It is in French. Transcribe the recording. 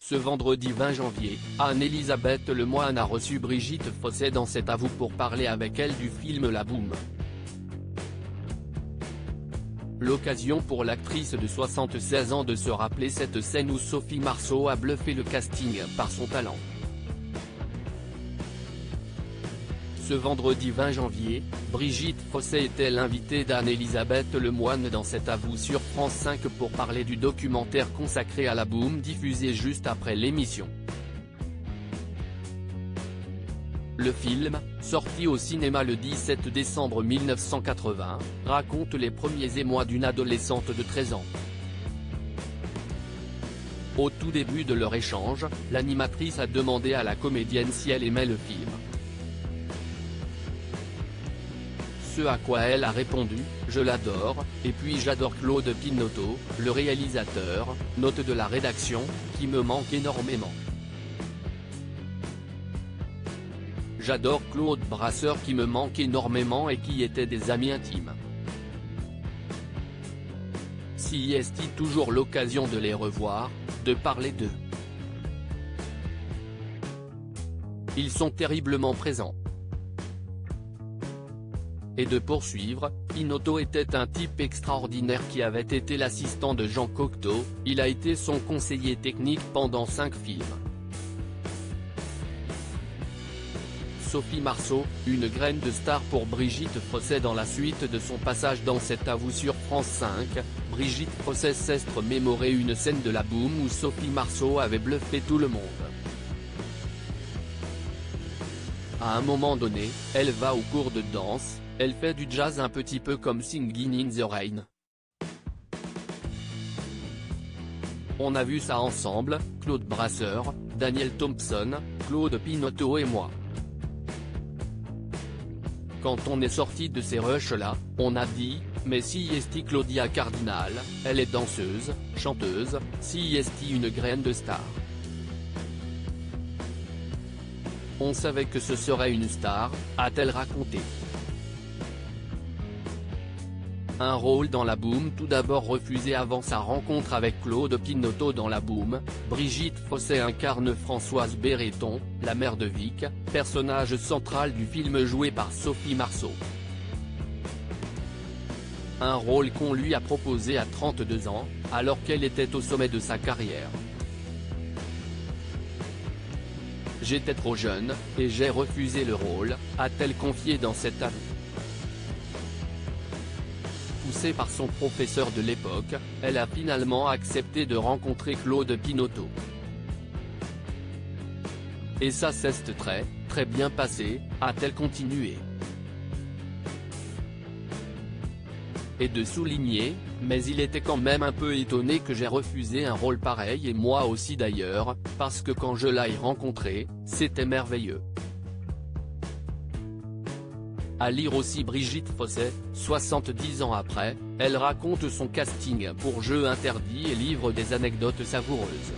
Ce vendredi 20 janvier, Anne-Elisabeth Lemoine a reçu Brigitte Fossey dans cet avou pour parler avec elle du film La Boum. L'occasion pour l'actrice de 76 ans de se rappeler cette scène où Sophie Marceau a bluffé le casting par son talent. Ce vendredi 20 janvier, Brigitte Fossey était l'invitée d'Anne-Elisabeth Lemoine dans cet avou sur France 5 pour parler du documentaire consacré à La Boum diffusé juste après l'émission. Le film, sorti au cinéma le 17 décembre 1980, raconte les premiers émois d'une adolescente de 13 ans. Au tout début de leur échange, l'animatrice a demandé à la comédienne si elle aimait le film. Ce à quoi elle a répondu « Je l'adore, et puis j'adore Claude Pinoteau, le réalisateur, note de la rédaction, qui me manque énormément. J'adore Claude Brasseur qui me manque énormément et qui étaient des amis intimes. Si est-il toujours l'occasion de les revoir, de parler d'eux. Ils sont terriblement présents. » Et de poursuivre, Pinoteau était un type extraordinaire qui avait été l'assistant de Jean Cocteau, il a été son conseiller technique pendant 5 films. Sophie Marceau, une graine de star pour Brigitte Fossey. Dans la suite de son passage dans cet avou sur France 5, Brigitte Fossey s'est remémoré une scène de La Boum où Sophie Marceau avait bluffé tout le monde. À un moment donné, elle va au cours de danse, elle fait du jazz un petit peu comme Singin' in the Rain. On a vu ça ensemble, Claude Brasseur, Daniel Thompson, Claude Pinoteau et moi. Quand on est sorti de ces rushs-là, on a dit, mais si est Claudia Cardinal, elle est danseuse, chanteuse, si est une graine de star. On savait que ce serait une star, a-t-elle raconté. Un rôle dans La Boum tout d'abord refusé avant sa rencontre avec Claude Pinoteau dans La Boum, Brigitte Fossey incarne Françoise Béreton, la mère de Vic, personnage central du film joué par Sophie Marceau. Un rôle qu'on lui a proposé à 32 ans, alors qu'elle était au sommet de sa carrière. J'étais trop jeune, et j'ai refusé le rôle, a-t-elle confié dans cet avou. Poussée par son professeur de l'époque, elle a finalement accepté de rencontrer Claude Pinoteau. Et ça s'est très bien passé, a-t-elle continué. Et de souligner, mais il était quand même un peu étonné que j'ai refusé un rôle pareil et moi aussi d'ailleurs, parce que quand je l'ai rencontré, c'était merveilleux. À lire aussi Brigitte Fossey, 70 ans après, elle raconte son casting pour Jeux interdits et livre des anecdotes savoureuses.